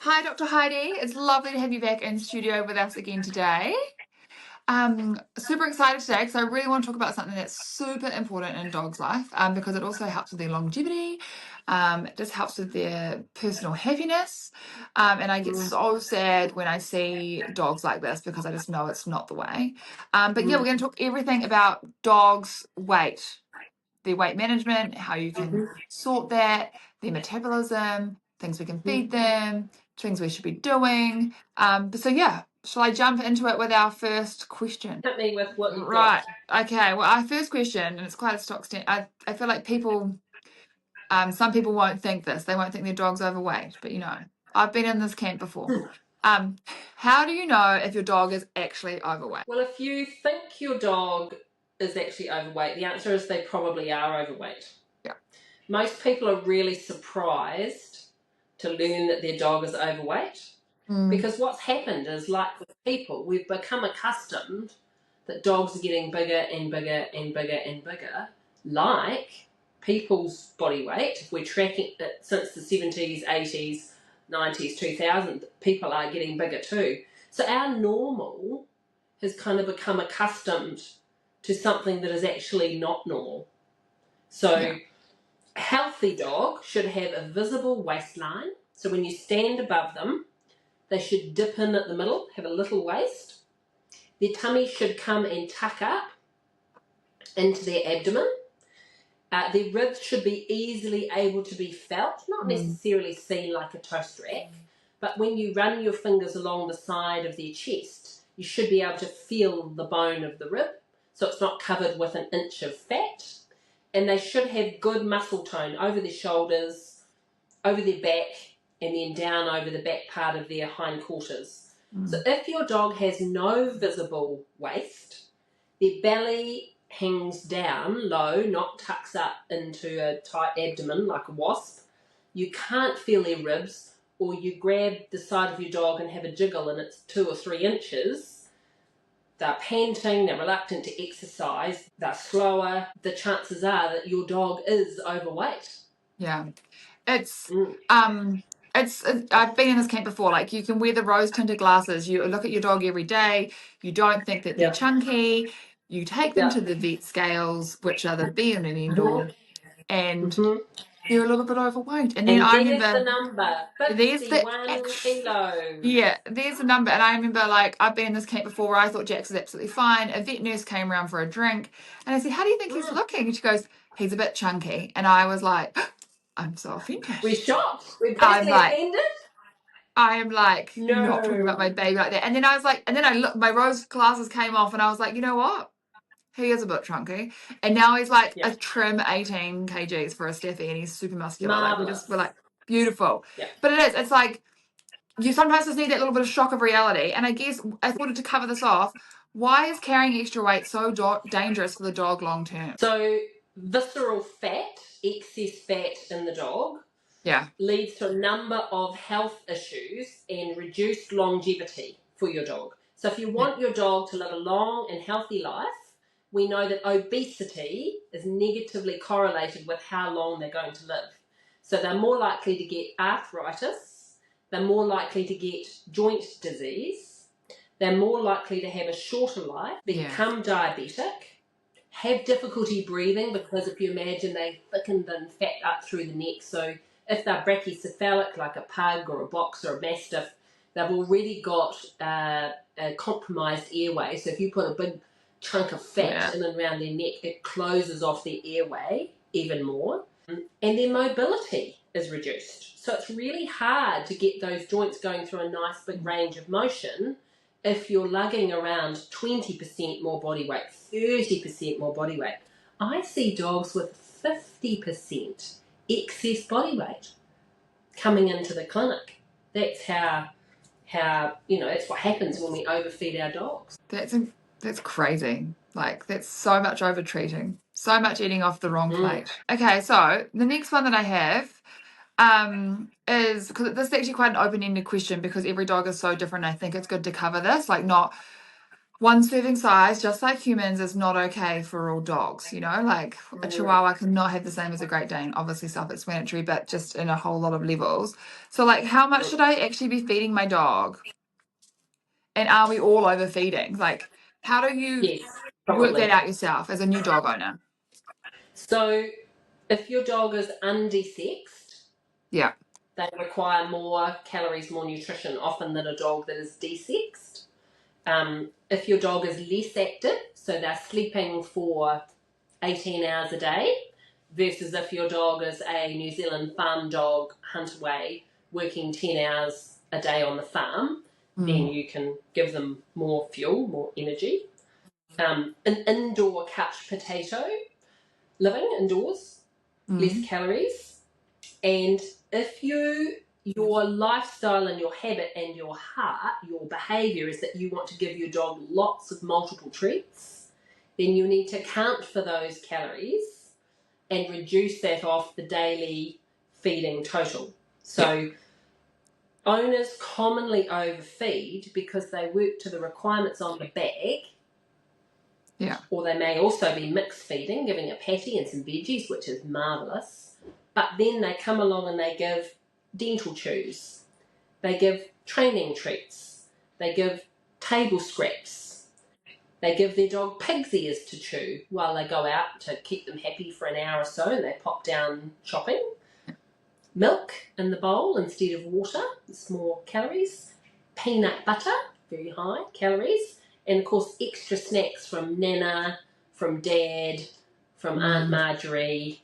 Hi, Dr. Heidi. It's lovely to have you back in studio with us again today. Super excited today because I really want to talk about something that's super important in dogs' life because it also helps with their longevity. It just helps with their personal happiness. And I get so sad when I see dogs like this because I just know it's not the way. But yeah, we're going to talk everything about dogs' weight, their weight management, how you can sort that, their metabolism, things we can feed them, things we should be doing. So yeah, shall I jump into it with our first question? Hit me with what you've Right. got. Okay. Well, our first question, and it's quite a stock stand. I feel like some people won't think this. They won't think their dog's overweight, but I've been in this camp before. How do you know if your dog is actually overweight? Well, if you think your dog is actually overweight, the answer is they probably are overweight. Yeah. Most people are really surprised to learn that their dog is overweight because what's happened is, like with people, we've become accustomed that dogs are getting bigger and bigger and bigger and bigger, like people's body weight. If we're tracking it since the 70s, 80s, 90s, 2000, people are getting bigger too. So our normal has kind of become accustomed to something that is actually not normal. So Yeah. a healthy dog should have a visible waistline. So when you stand above them, they should dip in at the middle, have a little waist. Their tummy should come and tuck up into their abdomen. Their ribs should be easily able to be felt, not necessarily seen like a toast rack, but when you run your fingers along the side of their chest, you should be able to feel the bone of the rib, so it's not covered with an inch of fat. And they should have good muscle tone over their shoulders, over their back, and then down over the back part of their hindquarters. So if your dog has no visible waist, their belly hangs down low, not tucks up into a tight abdomen like a wasp, you can't feel their ribs, or you grab the side of your dog and have a jiggle and it's 2 or 3 inches, they're panting, they're reluctant to exercise, they're slower, the chances are that your dog is overweight. Yeah. It's I've been in this camp before. Like, you can wear the rose tinted glasses, you look at your dog every day, you don't think that they're chunky, you take them to the vet scales, which are the be and end all, and they're a little bit overweight. And then And I there's the remember number, there's the 51 kilos. yeah, there's a number. And I remember, like, I've been in this camp before where I thought Jax was absolutely fine. A vet nurse came around for a drink and I said, "How do you think he's looking?" And she goes, "He's a bit chunky." And I was like, I'm so offended. We're shocked. We're I'm personally like, offended. I am like not talking about my No. baby like that. And then I was like, and then I looked, my rose glasses came off and I was like, you know what? He is a bit chunky. And now he's like Yeah. a trim 18 kgs for a Steffi and he's super muscular. Like, Marvellous. we're like, beautiful. Yeah. But it's like, you sometimes just need that little bit of shock of reality. And I guess I wanted to cover this off. Why is carrying extra weight so dangerous for the dog long term? So visceral fat, excess fat in the dog, leads to a number of health issues and reduced longevity for your dog. So if you want your dog to live a long and healthy life, we know that obesity is negatively correlated with how long they're going to live. So they're more likely to get arthritis, they're more likely to get joint disease, they're more likely to have a shorter life, become diabetic, have difficulty breathing, because if you imagine they thickened and fat up through the neck, so if they're brachycephalic like a pug or a box or a mastiff, they've already got a compromised airway. So if you put a big chunk of fat in and around their neck, it closes off their airway even more. And their mobility is reduced. So it's really hard to get those joints going through a nice big range of motion if you're lugging around 20% more body weight, 30% more body weight. I see dogs with 50% excess body weight coming into the clinic. That's how it's what happens when we overfeed our dogs. That's crazy. Like, that's so much over treating, so much eating off the wrong plate. Okay, so the next one that I have is, because this is actually quite an open-ended question because every dog is so different. I think it's good to cover this, like, not one serving size, just like humans, is not okay for all dogs, you know, like a Chihuahua cannot have the same as a Great Dane, obviously self-explanatory, but just in a whole lot of levels. So like, how much should I actually be feeding my dog? And are we all overfeeding? Like, how do you Yes, work that probably. out yourself as a new dog owner? So if your dog is undesexed, Yeah. they require more calories, more nutrition often than a dog that is desexed. If your dog is less active, so they're sleeping for 18 hours a day, versus if your dog is a New Zealand farm dog, hunt away, working 10 hours a day on the farm, then you can give them more fuel, more energy. An indoor couch potato, living indoors, less calories. And if your lifestyle and your habit and your heart, your behaviour is that you want to give your dog lots of multiple treats, then you need to account for those calories and reduce that off the daily feeding total. So owners commonly overfeed because they work to the requirements on the bag. Yeah. Or they may also be mixed feeding, giving a patty and some veggies, which is marvellous. But then they come along and they give dental chews. They give training treats. They give table scraps. They give their dog pig's ears to chew while they go out to keep them happy for an hour or so and they pop down shopping. Milk in the bowl instead of water, it's more calories. Peanut butter, very high calories. And of course, extra snacks from Nana, from Dad, from Aunt Marjorie,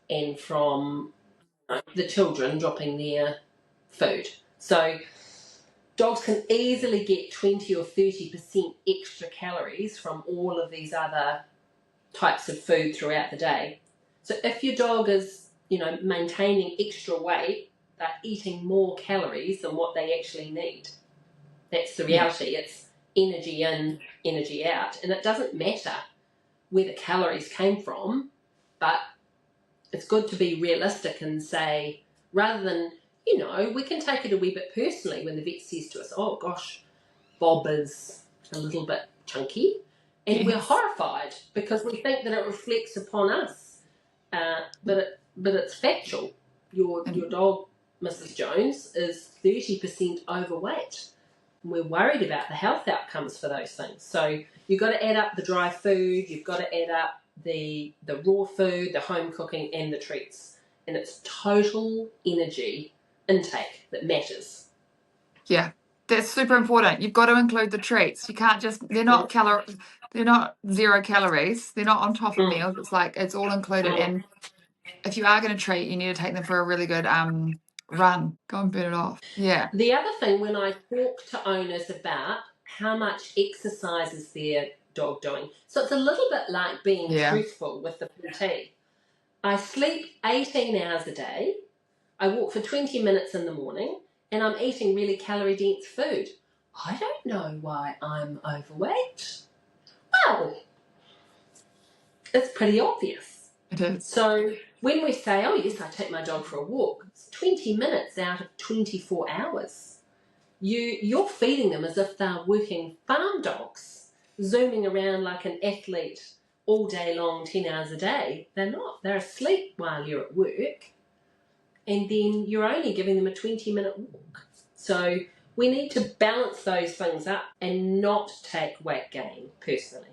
and from the children dropping their food. So dogs can easily get 20 or 30% extra calories from all of these other types of food throughout the day. So if your dog is, maintaining extra weight, they're eating more calories than what they actually need. That's the reality. It's energy in, energy out. And it doesn't matter where the calories came from, but it's good to be realistic and say, rather than, we can take it a wee bit personally when the vet says to us, oh gosh, Bob is a little bit chunky. And we're horrified because we think that it reflects upon us. But it's factual. Your dog, Mrs. Jones, is 30% overweight. And we're worried about the health outcomes for those things. So you've got to add up the dry food, you've got to add up the raw food, the home cooking, and the treats. And it's total energy intake that matters. Yeah. That's super important. You've got to include the treats. You can't just, they're not 0 calories. They're not on top of meals. It's like, it's all included. And if you are going to treat, you need to take them for a really good run. Go and burn it off. Yeah. The other thing, when I talk to owners about how much exercise is their dog doing, so it's a little bit like being truthful with the PT. I sleep 18 hours a day. I walk for 20 minutes in the morning, and I'm eating really calorie-dense food. I don't know why I'm overweight. Well, it's pretty obvious. It is. So when we say, oh yes, I take my dog for a walk, it's 20 minutes out of 24 hours. You're feeding them as if they're working farm dogs, zooming around like an athlete all day long, 10 hours a day. They're not. They're asleep while you're at work. And then you're only giving them a 20-minute walk. So we need to balance those things up and not take weight gain personally.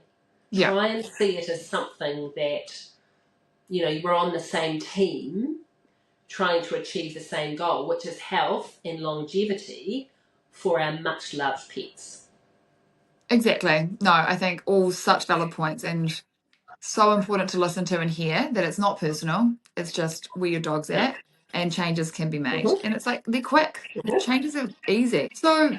Yeah. Try and see it as something that, you're on the same team trying to achieve the same goal, which is health and longevity for our much-loved pets. Exactly. No, I think all such valid points, and so important to listen to and hear that it's not personal. It's just where your dog's at, and changes can be made. And it's like, they're quick. Changes are easy. So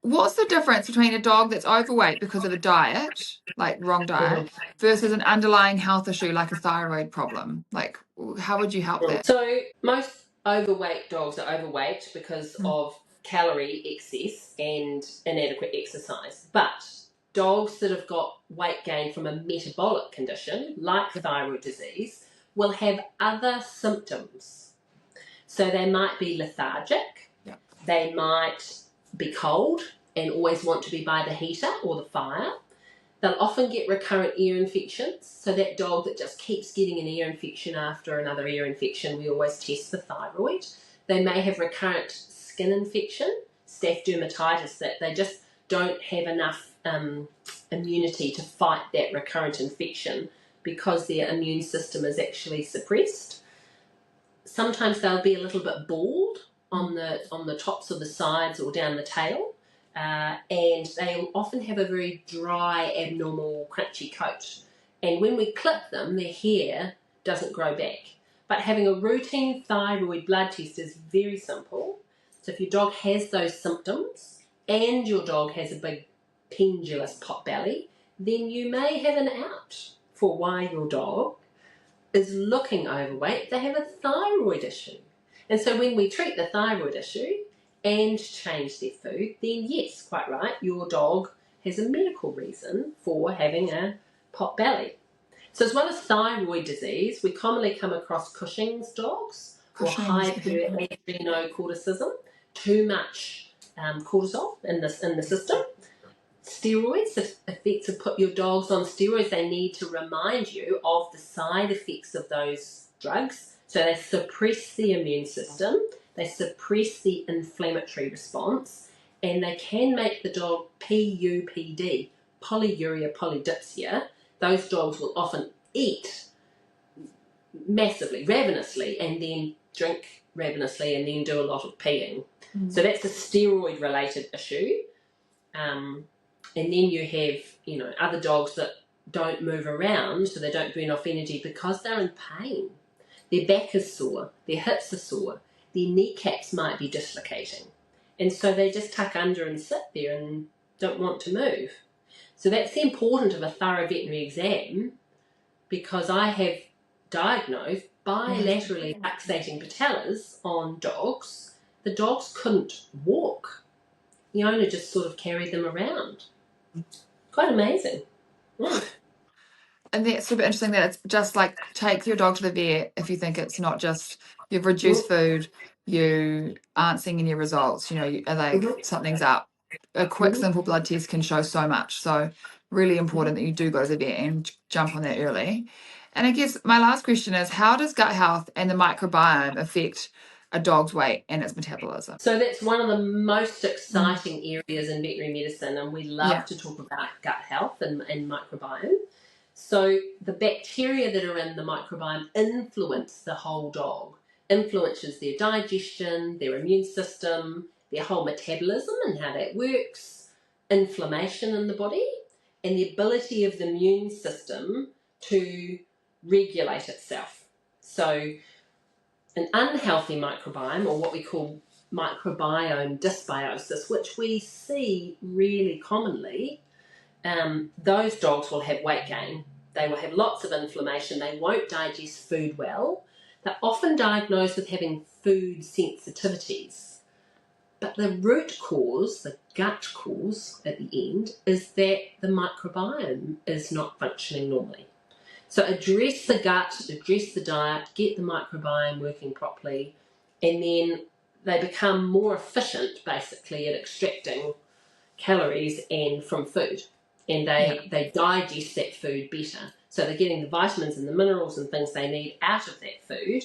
what's the difference between a dog that's overweight because of a diet, like wrong diet, versus an underlying health issue like a thyroid problem? Like, how would you help that? So most overweight dogs are overweight because of calorie excess and inadequate exercise. But dogs that have got weight gain from a metabolic condition, like thyroid disease, will have other symptoms. So they might be lethargic, they might be cold and always want to be by the heater or the fire. They'll often get recurrent ear infections. So that dog that just keeps getting an ear infection after another ear infection, we always test for thyroid. They may have recurrent skin infection, staph dermatitis, that they just don't have enough immunity to fight that recurrent infection because their immune system is actually suppressed. Sometimes they'll be a little bit bald on the tops of the sides or down the tail, and they often have a very dry, abnormal, crunchy coat. And when we clip them, their hair doesn't grow back. But having a routine thyroid blood test is very simple. So if your dog has those symptoms and your dog has a big pendulous pot belly, then you may have an out for why your dog is looking overweight. They have a thyroid issue. And so when we treat the thyroid issue and change their food, then yes, quite right, your dog has a medical reason for having a pot belly. So as well as thyroid disease, we commonly come across Cushing's dogs or hyperadrenocorticism, too much cortisol in the system. Steroids, if vets have put your dogs on steroids, they need to remind you of the side effects of those drugs. So they suppress the immune system, they suppress the inflammatory response, and they can make the dog PUPD, polyuria polydipsia. Those dogs will often eat massively, ravenously, and then drink ravenously, and then do a lot of peeing. So that's a steroid-related issue. And then you have, other dogs that don't move around, so they don't burn off energy because they're in pain. Their back is sore, their hips are sore, their kneecaps might be dislocating. And so they just tuck under and sit there and don't want to move. So that's the importance of a thorough veterinary exam, because I have diagnosed bilaterally luxating patellas on dogs. The dogs couldn't walk. The owner just sort of carried them around. Quite amazing. Yeah. And that's super interesting that it's just like take your dog to the vet if you think it's not just you've reduced food, you aren't seeing any results, something's up. A quick, simple blood test can show so much. So really important that you do go to the vet and jump on that early. And I guess my last question is, how does gut health and the microbiome affect a dog's weight and its metabolism? So that's one of the most exciting areas in veterinary medicine, and we love to talk about gut health and microbiome. So the bacteria that are in the microbiome influence the whole dog, influences their digestion, their immune system, their whole metabolism and how that works, inflammation in the body, and the ability of the immune system to regulate itself. So an unhealthy microbiome, or what we call microbiome dysbiosis, which we see really commonly, those dogs will have weight gain. They will have lots of inflammation. They won't digest food well. They're often diagnosed with having food sensitivities. But the root cause, the gut cause at the end, is that the microbiome is not functioning normally. So address the gut, address the diet, get the microbiome working properly, and then they become more efficient, basically, at extracting calories and from food. And they digest that food better. So they're getting the vitamins and the minerals and things they need out of that food.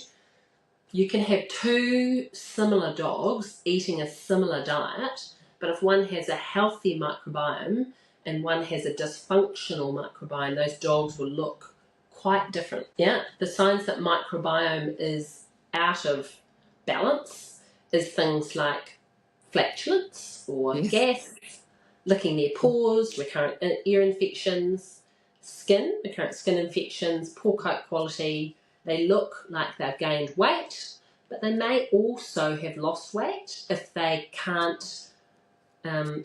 You can have two similar dogs eating a similar diet, but if one has a healthy microbiome and one has a dysfunctional microbiome, those dogs will look quite different. Yeah, the signs that microbiome is out of balance is things like flatulence or gas, licking their paws, recurrent ear infections, recurrent skin infections, poor coat quality. They look like they've gained weight, but they may also have lost weight if they can't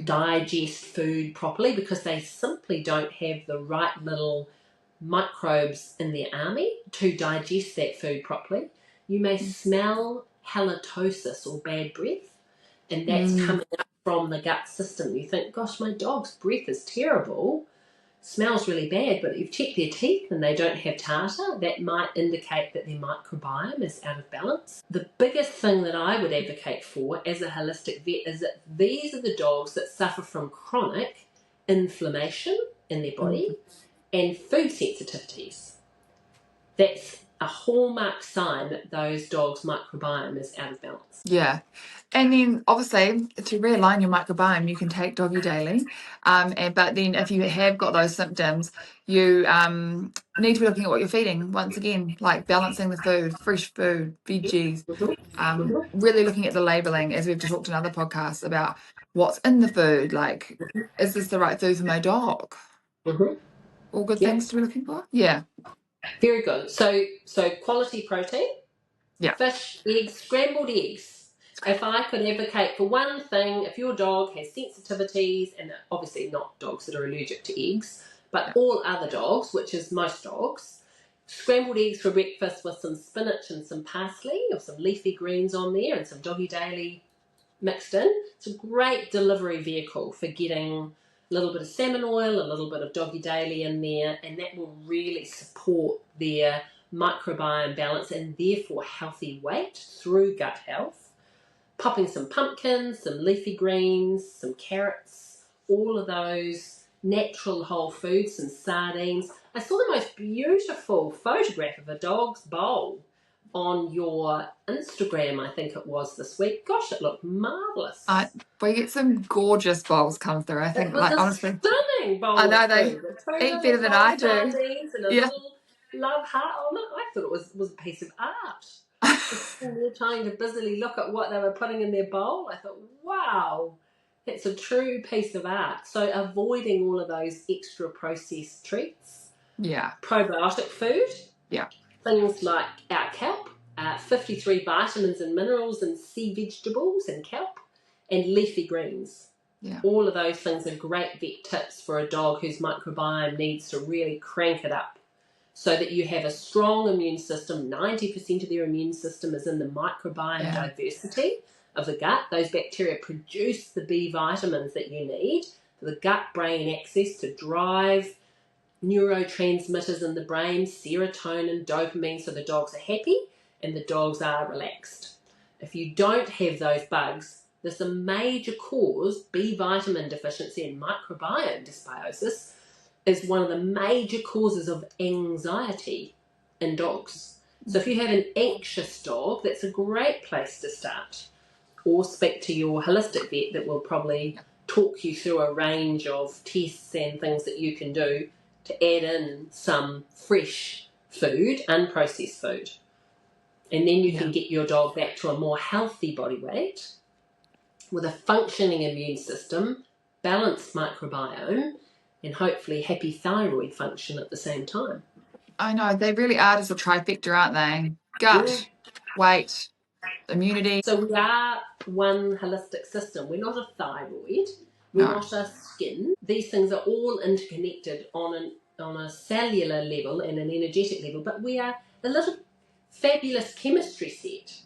digest food properly, because they simply don't have the right little microbes in their army to digest that food properly. You may smell halitosis or bad breath, and that's coming up from the gut system. You think, gosh, my dog's breath is terrible, smells really bad, but if you've checked their teeth and they don't have tartar, that might indicate that their microbiome is out of balance. The biggest thing that I would advocate for as a holistic vet is that these are the dogs that suffer from chronic inflammation in their body, and food sensitivities. That's a hallmark sign that those dogs' microbiome is out of balance. Yeah. And then obviously to realign your microbiome, you can take Doggy Daily. But then if you have got those symptoms, you need to be looking at what you're feeding. Once again, like balancing the food, fresh food, veggies, really looking at the labeling, as we've talked in other podcasts about what's in the food. Like, is this the right food for my dog? All good things to be looking for. Yeah. Very good. So quality protein. Yeah. Fish, eggs, scrambled eggs. If I could advocate for one thing, if your dog has sensitivities, and obviously not dogs that are allergic to eggs, but all other dogs, which is most dogs, scrambled eggs for breakfast with some spinach and some parsley or some leafy greens on there and some Doggy Daily mixed in. It's a great delivery vehicle for getting a little bit of salmon oil, a little bit of Doggy Daily in there, and that will really support their microbiome balance and therefore healthy weight through gut health. Popping some pumpkins, some leafy greens, some carrots, all of those natural whole foods, some sardines. I saw the most beautiful photograph of a dog's bowl on your Instagram, I think it was this week. Gosh, it looked marvellous. We get some gorgeous bowls come through. I think, it was like, honestly, stunning bowl. I know they eat better than I do. Sardines and a little love heart on it. I thought it was a piece of art. Just trying to busily look at what they were putting in their bowl. I thought, wow, that's a true piece of art. So avoiding all of those extra processed treats. Yeah. Probiotic food. Yeah. Things like our kelp, 53 vitamins and minerals and sea vegetables and kelp, and leafy greens. Yeah. All of those things are great vet tips for a dog whose microbiome needs to really crank it up so that you have a strong immune system. 90% of their immune system is in the microbiome diversity of the gut. Those bacteria produce the B vitamins that you need for the gut-brain axis to drive neurotransmitters in the brain, serotonin, dopamine, so the dogs are happy and the dogs are relaxed. If you don't have those bugs, there's a major cause. B vitamin deficiency and microbiome dysbiosis is one of the major causes of anxiety in dogs. So if you have an anxious dog, that's a great place to start. Or speak to your holistic vet that will probably talk you through a range of tests and things that you can do to add in some fresh food, unprocessed food. And then you can get your dog back to a more healthy body weight with a functioning immune system, balanced microbiome, and hopefully happy thyroid function at the same time. I know, they really are just a trifecta, aren't they? Gut, weight, immunity. So we are one holistic system. We're not a thyroid. We're not a skin. These things are all interconnected on a cellular level and an energetic level, but we are a little fabulous chemistry set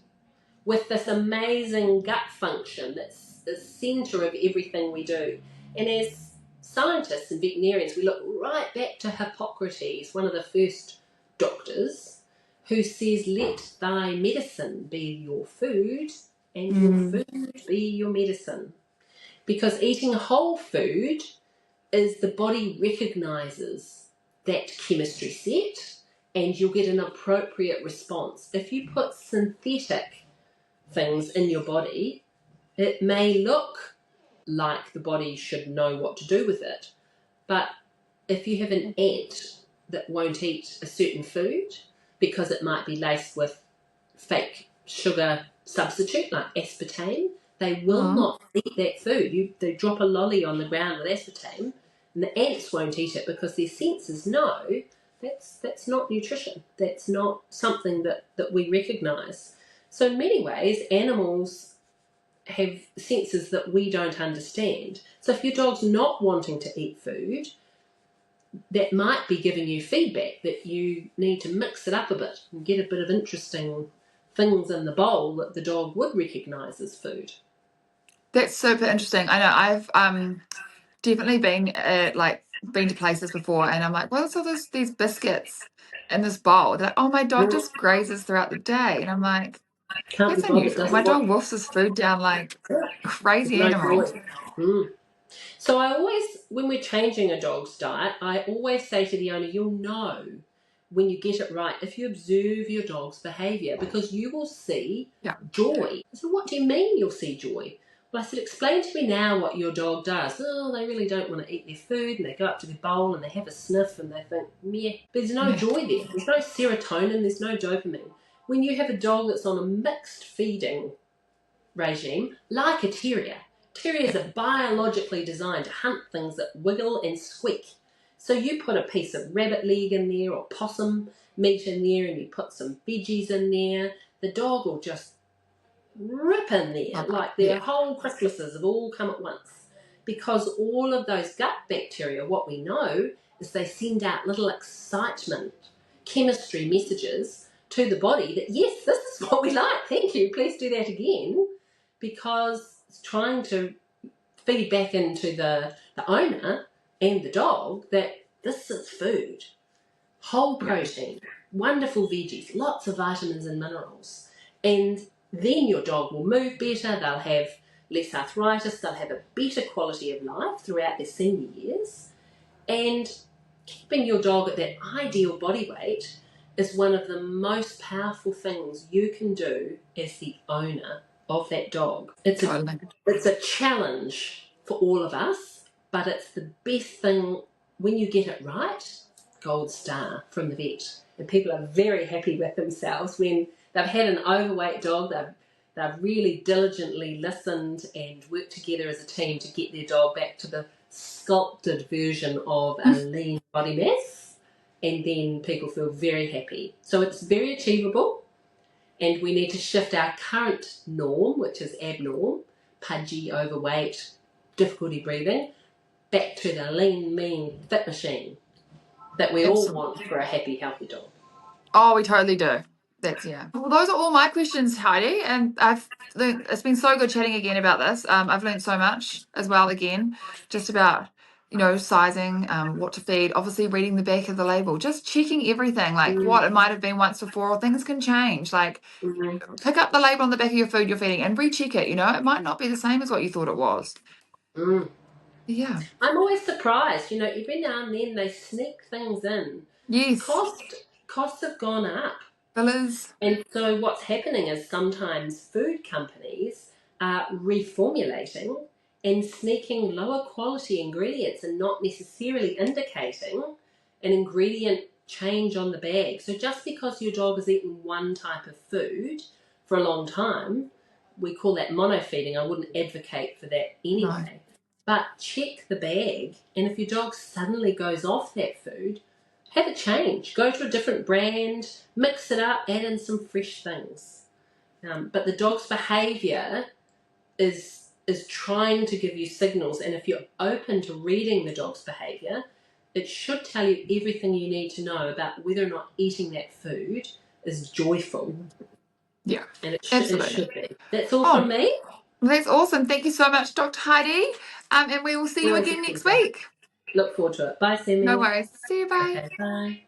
with this amazing gut function that's the centre of everything we do. And as scientists and veterinarians, we look right back to Hippocrates, one of the first doctors, who says, let thy medicine be your food and your food be your medicine. Because eating whole food is the body recognises that chemistry set and you'll get an appropriate response. If you put synthetic things in your body, it may look like the body should know what to do with it, but if you have an ant that won't eat a certain food because it might be laced with fake sugar substitute like aspartame, they will not eat that food. They drop a lolly on the ground with aspartame and the ants won't eat it because their senses know that's not nutrition. That's not something that we recognise. So in many ways, animals have senses that we don't understand. So if your dog's not wanting to eat food, that might be giving you feedback that you need to mix it up a bit and get a bit of interesting things in the bowl that the dog would recognise as food. That's super interesting. I know I've definitely been to places before and I'm like, what's all these biscuits in this bowl? They're like, oh, my dog just grazes throughout the day. And I'm like, that's unusual. My dog wolfs his food down like crazy animals. So I always, when we're changing a dog's diet, I always say to the owner, you'll know when you get it right if you observe your dog's behaviour, because you will see joy. I said, what do you mean you'll see joy? Well, I said, explain to me now what your dog does. Oh, they really don't want to eat their food, and they go up to their bowl and they have a sniff and they think, meh. There's no joy there. There's no serotonin, there's no dopamine. When you have a dog that's on a mixed feeding regime, like a terrier, terriers are biologically designed to hunt things that wiggle and squeak. So you put a piece of rabbit leg in there or possum meat in there and you put some veggies in there, the dog will just rip in there like their whole Christmases have all come at once. Because all of those gut bacteria, what we know is they send out little excitement, chemistry messages to the body that, yes, this is what we like, thank you, please do that again, because it's trying to feed back into the owner and the dog that this is food, whole protein, wonderful veggies, lots of vitamins and minerals. And then your dog will move better, they'll have less arthritis, they'll have a better quality of life throughout their senior years. And keeping your dog at that ideal body weight is one of the most powerful things you can do as the owner of that dog. It's a challenge for all of us, but it's the best thing when you get it right. Gold star from the vet, and people are very happy with themselves when they've had an overweight dog. They've really diligently listened and worked together as a team to get their dog back to the sculpted version of a lean body mass, and then people feel very happy. So it's very achievable, and we need to shift our current norm, which is abnorm, pudgy, overweight, difficulty breathing, back to the lean, mean, fit machine that we all want for a happy, healthy dog. Oh, we totally do. Well, those are all my questions, Heidi, and it's been so good chatting again about this. I've learned so much as well again, just about sizing, what to feed, obviously reading the back of the label, just checking everything, like what it might have been once before, or things can change. Like pick up the label on the back of your food you're feeding and recheck it. It might not be the same as what you thought it was. Yeah. I'm always surprised, every now and then they sneak things in. Yes. Costs have gone up. Fillers. And so what's happening is sometimes food companies are reformulating and sneaking lower quality ingredients and not necessarily indicating an ingredient change on the bag. So just because your dog has eaten one type of food for a long time, we call that monofeeding. I wouldn't advocate for that anyway. No. But check the bag, and if your dog suddenly goes off that food, have a change. Go to a different brand, mix it up, add in some fresh things. But the dog's behaviour is trying to give you signals, and if you're open to reading the dog's behaviour, it should tell you everything you need to know about whether or not eating that food is joyful. Yeah, and it should be. That's all from me. That's awesome. Thank you so much, Dr. Heidi. And we will see you again next week. Look forward to it. Bye, Sammy. No worries. See you. Bye. Okay, bye.